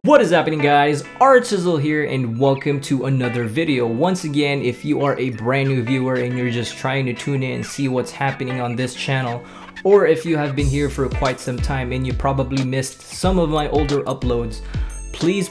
What is happening, guys? ARCHIEzzle here and welcome to another video. Once again, if you are a brand new viewer and you're just trying to tune in and see what's happening on this channel, or if you have been here for quite some time and you probably missed some of my older uploads, please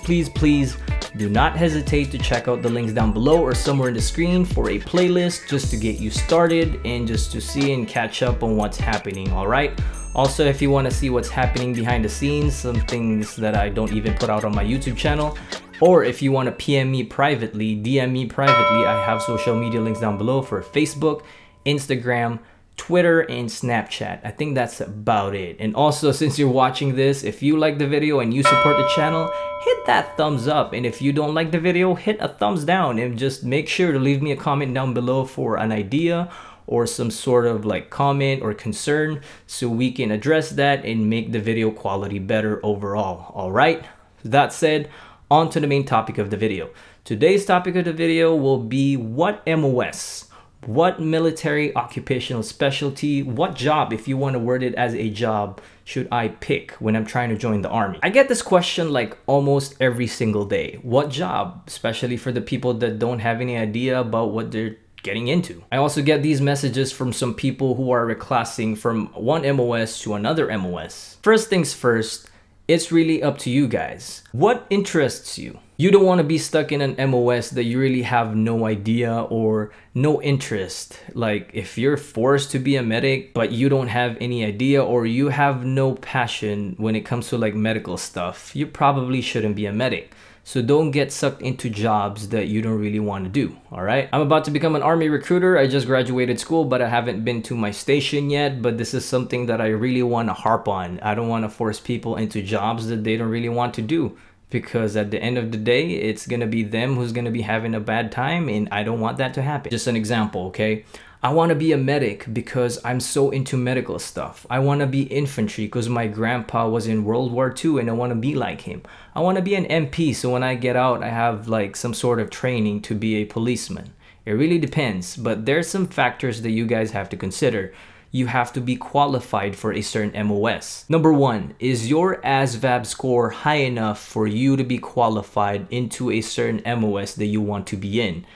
do not hesitate to check out the links down below or somewhere in the screen for a playlist just to get you started and just to see and catch up on what's happening, alright? Also, if you want to see what's happening behind the scenes, some things that I don't even put out on my YouTube channel, or if you want to PM me privately, DM me privately, I have social media links down below for Facebook, Instagram, Twitter, and Snapchat. I think that's about it. And also, since you're watching this, if you like the video and you support the channel, hit that thumbs up. And if you don't like the video, hit a thumbs down and just make sure to leave me a comment down below for an idea or some sort of like comment or concern so we can address that and make the video quality better overall. All right, that said, on to the main topic of the video. Today's topic of the video will be what MOS, what military occupational specialty, what job, if you want to word it as a job, should I pick when I'm trying to join the army? I get this question like almost every single day. What job? Especially for the people that don't have any idea about what they're getting into. I also get these messages from some people who are reclassing from one MOS to another MOS. First things first, it's really up to you guys. What interests you? You don't want to be stuck in an MOS that you really have no idea or no interest. Like if you're forced to be a medic but you don't have any idea or you have no passion when it comes to like medical stuff, you probably shouldn't be a medic. So don't get sucked into jobs that you don't really want to do, all right? I'm about to become an army recruiter. I just graduated school, but I haven't been to my station yet. But this is something that I really want to harp on. I don't want to force people into jobs that they don't really want to do, because at the end of the day, it's going to be them who's going to be having a bad time, and I don't want that to happen. Just an example, okay? I want to be a medic because I'm so into medical stuff. I want to be infantry because my grandpa was in World War II and I want to be like him. I want to be an MP so when I get out, I have like some sort of training to be a policeman. It really depends, but there's some factors that you guys have to consider. You have to be qualified for a certain MOS. Number one, is your ASVAB score high enough for you to be qualified into a certain MOS that you want to be in?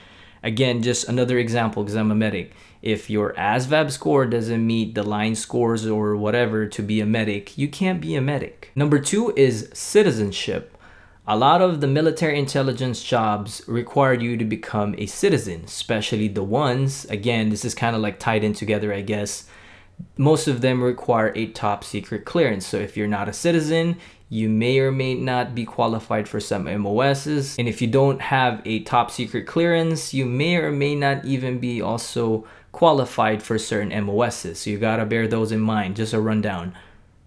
Again, just another example because I'm a medic. If your ASVAB score doesn't meet the line scores or whatever to be a medic, you can't be a medic. Number two is citizenship. A lot of the military intelligence jobs require you to become a citizen, especially the ones, again, this is kind of like tied in together, I guess. Most of them require a top secret clearance. So if you're not a citizen, you may or may not be qualified for some MOSs. And if you don't have a top secret clearance, you may or may not even be also qualified for certain MOSs. So you gotta bear those in mind. Just a rundown: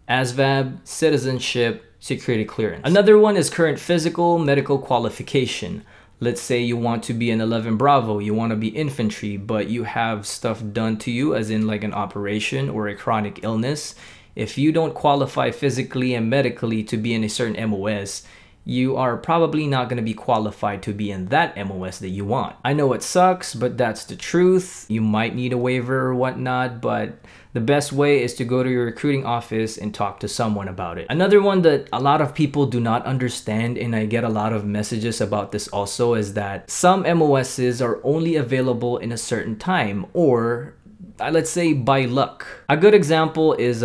ASVAB, citizenship, security clearance. Another one is current physical medical qualification. Let's say you want to be an 11 Bravo, you want to be infantry, but you have stuff done to you as in like an operation or a chronic illness. If you don't qualify physically and medically to be in a certain MOS, you are probably not going to be qualified to be in that MOS that you want. I know it sucks, but that's the truth. You might need a waiver or whatnot, but the best way is to go to your recruiting office and talk to someone about it. Another one that a lot of people do not understand, and I get a lot of messages about this also, is that some MOSs are only available in a certain time, or let's say by luck. A good example is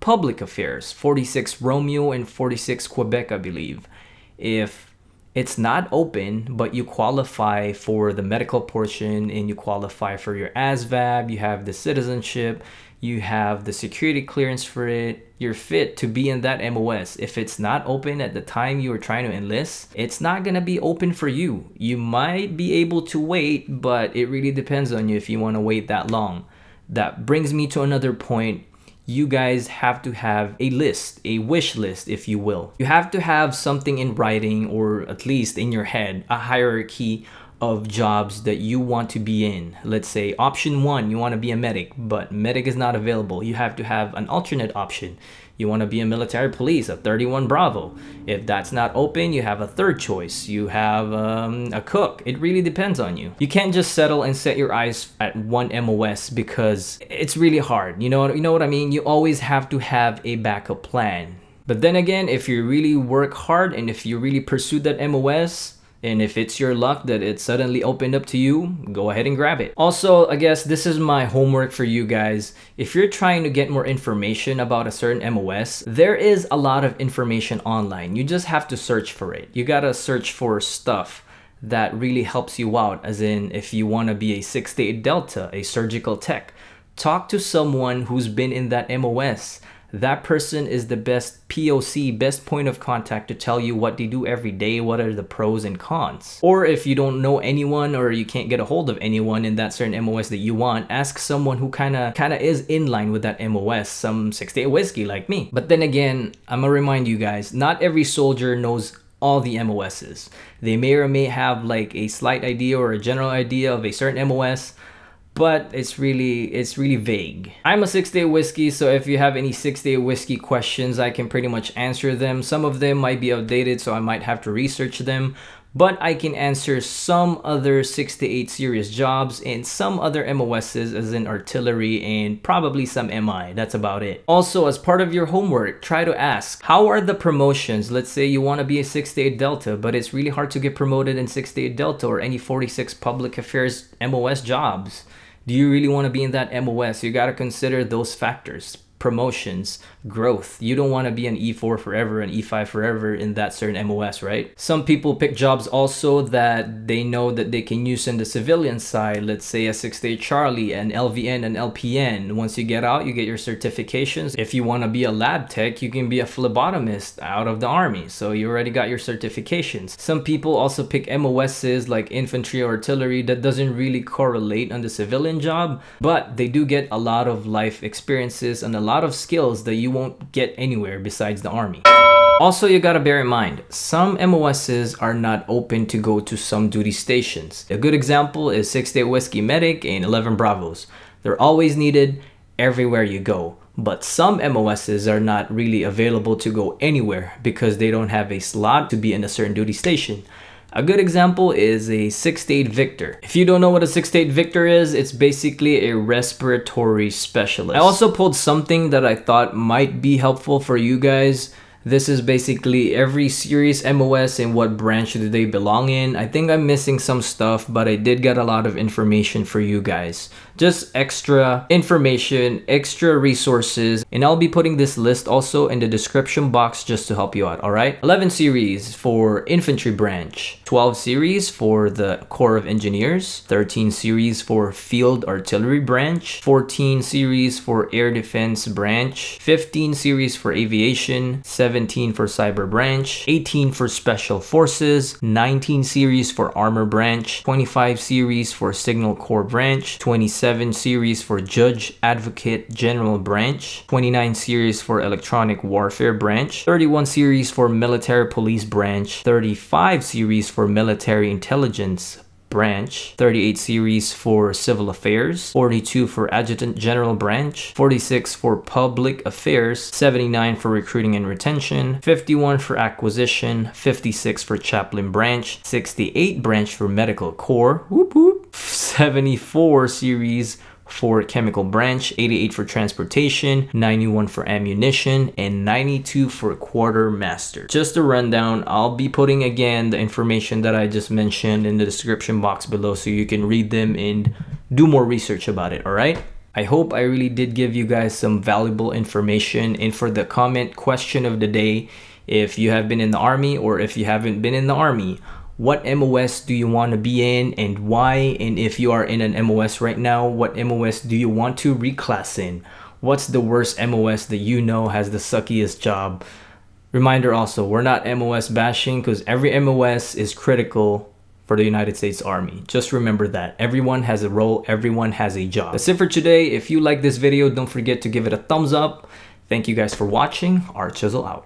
public affairs, 46 Romeo and 46 Quebec, I believe. If it's not open, but you qualify for the medical portion and you qualify for your ASVAB, you have the citizenship, you have the security clearance for it, you're fit to be in that MOS. If it's not open at the time you were trying to enlist, it's not gonna be open for you. You might be able to wait, but it really depends on you if you want to wait that long. That brings me to another point. You guys have to have a list, a wish list, if you will. You have to have something in writing, or at least in your head, a hierarchy of jobs that you want to be in. Let's say option 1, you want to be a medic, but medic is not available. You have to have an alternate option. You want to be a military police, a 31 Bravo. If that's not open, you have a third choice. You have a cook. It really depends on you. You can't just settle and set your eyes at one MOS because it's really hard. You know what I mean? You always have to have a backup plan. But then again, if you really work hard and if you really pursue that MOS, and if it's your luck that it suddenly opened up to you, go ahead and grab it. Also, I guess this is my homework for you guys. If you're trying to get more information about a certain MOS, there is a lot of information online. You just have to search for it. You gotta search for stuff that really helps you out. As in, if you wanna be a 6-8 Delta, a surgical tech, talk to someone who's been in that MOS. That person is the best POC, best point of contact to tell you what they do every day, what are the pros and cons. Or if you don't know anyone or you can't get a hold of anyone in that certain MOS that you want, ask someone who kinda is in line with that MOS, some 6-8 whiskey like me. But then again, I'm gonna remind you guys, not every soldier knows all the MOSs. They may or may have like a slight idea or a general idea of a certain MOS, but it's really vague. I'm a 6-8 whiskey, so if you have any 6-8 whiskey questions, I can pretty much answer them. Some of them might be outdated, so I might have to research them, but I can answer some other 6-8 serious jobs and some other MOSs, as in artillery and probably some MI. That's about it. Also, as part of your homework, try to ask, how are the promotions? Let's say you want to be a 6-8 Delta, but it's really hard to get promoted in 6-8 Delta or any 46 public affairs MOS jobs. Do you really want to be in that MOS? You got to consider those factors. Promotions, growth. You don't want to be an E4 forever, an E5 forever in that certain MOS, right? Some people pick jobs also that they know that they can use in the civilian side. Let's say a 6-8 Charlie, an LVN, an LPN. Once you get out, you get your certifications. If you want to be a lab tech, you can be a phlebotomist out of the army. So you already got your certifications. Some people also pick MOSs like infantry or artillery that doesn't really correlate on the civilian job, but they do get a lot of life experiences and a lot of skills that you won't get anywhere besides the army. Also, you gotta bear in mind, some MOSs are not open to go to some duty stations. A good example is 6-8 Whiskey Medic and 11 Bravos. They're always needed everywhere you go. But some MOSs are not really available to go anywhere because they don't have a slot to be in a certain duty station. A good example is a 6-8 Victor. If you don't know what a 6-8 Victor is, it's basically a respiratory specialist. I also pulled something that I thought might be helpful for you guys. This is basically every series MOS and what branch do they belong in. I think I'm missing some stuff, but I did get a lot of information for you guys. Just extra information, extra resources, and I'll be putting this list also in the description box just to help you out, alright? 11 series for infantry branch, 12 series for the Corps of Engineers, 13 series for field artillery branch, 14 series for air defense branch, 15 series for aviation, 17 for cyber branch, 18 for special forces, 19 series for armor branch, 25 series for signal corps branch, 27 series for judge advocate general branch, 29 series for electronic warfare branch, 31 series for military police branch, 35 series for military intelligence branch, 38 series for civil affairs, 42 for adjutant general branch, 46 for public affairs, 79 for recruiting and retention, 51 for acquisition, 56 for chaplain branch, 68 branch for medical corps, whoop whoop, 74 series for chemical branch, 88 for transportation, 91 for ammunition, and 92 for quartermaster. Just a rundown. I'll be putting again the information that I just mentioned in the description box below so you can read them and do more research about it, alright? I hope I really did give you guys some valuable information. And for the comment question of the day, if you have been in the army or if you haven't been in the army, what MOS do you want to be in and why? And if you are in an MOS right now, what MOS do you want to reclass in? What's the worst MOS that you know has the suckiest job? Reminder also, we're not MOS bashing because every MOS is critical for the United States Army. Just remember that. Everyone has a role, everyone has a job. That's it for today. If you like this video, don't forget to give it a thumbs up. Thank you guys for watching. ARCHIEzzle out.